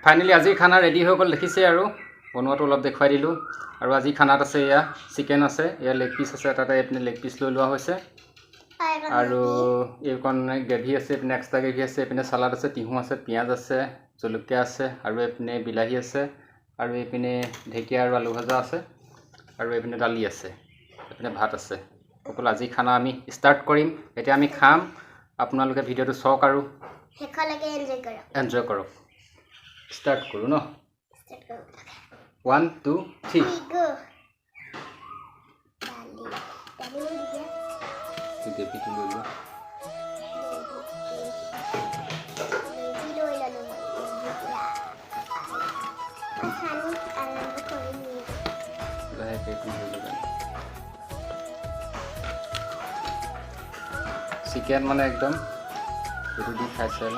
Finally আজি খানা ready হৈ গ'ল দেখিছে আৰু বনোৱাটো অলপ দেখুৱাই দিলোঁ আৰু আজি খানাত আছে এয়া চিকেন আছে এয়া লেগ পিচ আছে তাতে এইপিনে লেগ পিচ লৈ লোৱা হৈছে আৰু এইকণ গ্ৰেভি আছে এইপিনে এক্সট্ৰা গ্ৰেভি আছে এইপিনে চালাড আছে তিহু আছে পিঁয়াজ আছে জলকীয়া আছে আৰু এইপিনে বিলাহী আছে আৰু এইপিনে ঢেকীয়া আৰু আলু ভাজা আছে আৰু এইপিনে দালি আছে এইপিনে ভাত আছে সকলো আজি খানা আমি ষ্টাৰ্ট কৰিম এতিয়া আমি খাম আপোনালোকে ভিডিঅ'টো চাওক আৰু শেষলৈকে এনজয় কৰক Start karo no. 1 2 3 go. Dali mo diya. Sige pito lolo. Dilo ila naman. Hanip alam ko rin niya. Dahil kayo kung lolo. Chicken মানে একদম এটো দি খাইছে ন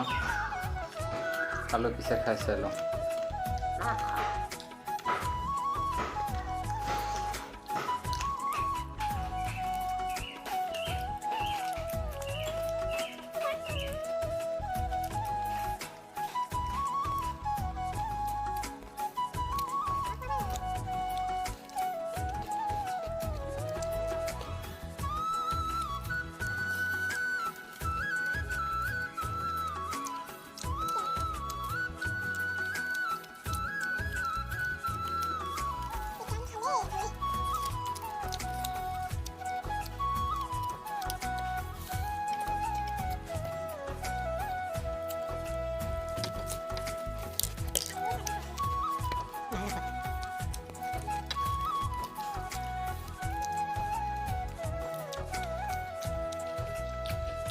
আলু পিছে খাইছে লো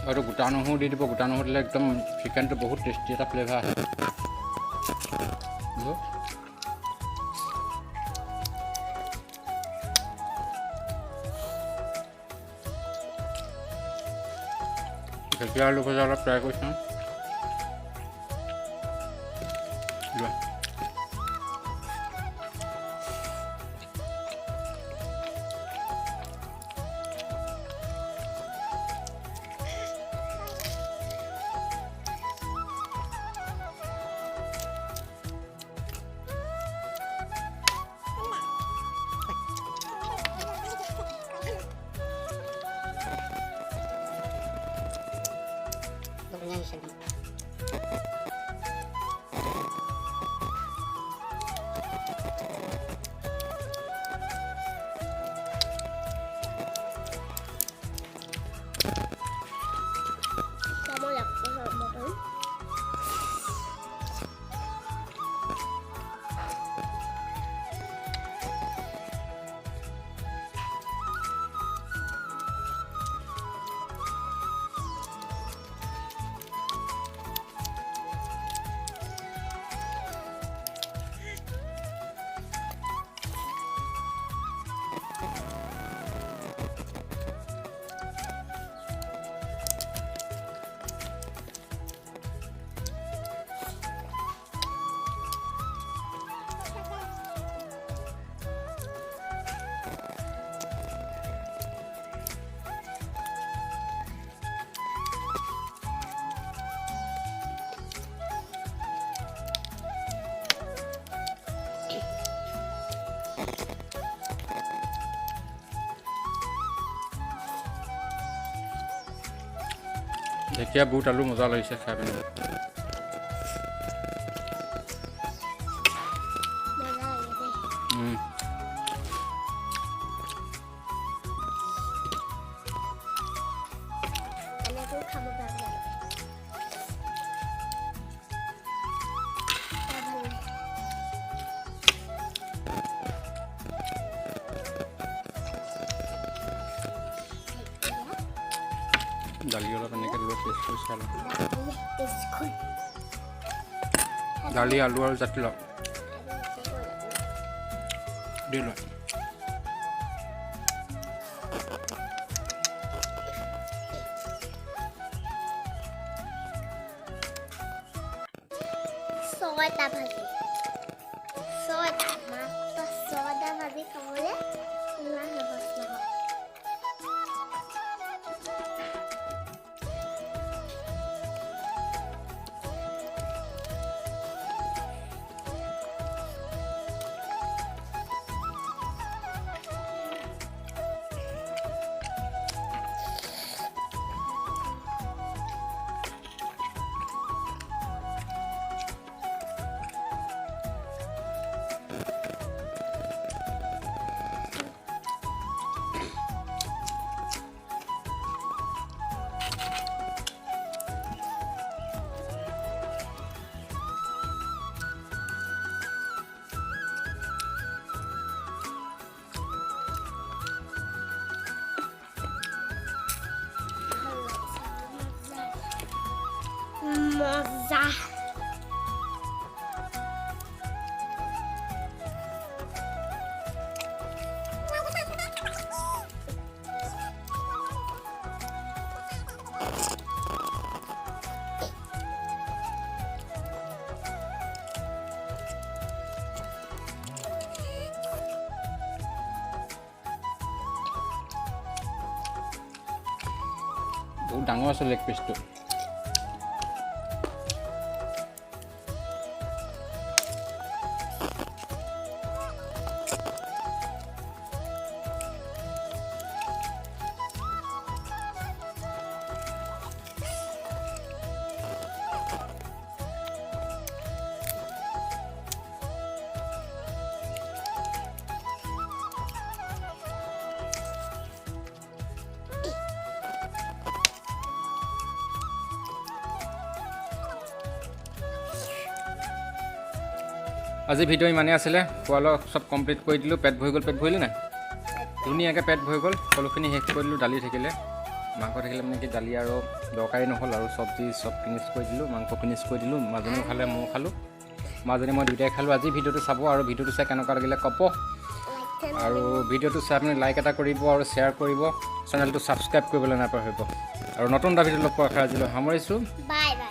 আৰু গোটা নহৰু দি দিব গোটা নহৰু দিলে একদম চিকেনটো বহুত টেষ্টি এটা ফ্লেভাৰ আহে ঢেকীয়া আলু ভাজা অলপ ট্ৰাই কৰি চাওঁ ঢেকীয়া বুট আলু মজা লাগিছে খাই পিনে দালি অলপ এনেকৈ লৈ টেষ্ট কৰি চালোঁ দালি আলু আৰু জাতিলাও দি লোৱা ছয়টা ভাজি ছয়টা মাত্ৰ ছয়টা ভাজি খাবলৈ ইমান সহজ নহয় বহুত ডাঙৰ আছে লেগ পিচটো আজি ভিডিঅ' ইমানেই আছিলে খোৱা লোৱা চব কমপ্লিট কৰি দিলোঁ পেট ভৰি গ'ল পেট ভৰিলোঁ নাই ধুনীয়াকৈ পেট ভৰি গ'ল সকলোখিনি শেষ কৰি দিলোঁ দালি থাকিলে মাংস থাকিলে মানে কি দালি আৰু দৰকাৰী নহ'ল আৰু চব্জি চব ফিনিছ কৰি দিলোঁ মাংস ফিনিছ কৰি দিলোঁ মাজনীও খালে ময়ো খালোঁ মাজনী মই দুয়োটাই খালোঁ আজি ভিডিঅ'টো চাব আৰু ভিডিঅ'টো চাই কেনেকুৱা লাগিলে ক'ব আৰু ভিডিঅ'টো চাই আপুনি লাইক এটা কৰিব আৰু শ্বেয়াৰ কৰিব চেনেলটো ছাবস্ক্ৰাইব কৰিবলৈ নাপাহৰিব আৰু নতুন এটা ভিডিঅ' লগ পোৱাৰ আশা আজিলৈ সামৰিছোঁ বাই বাই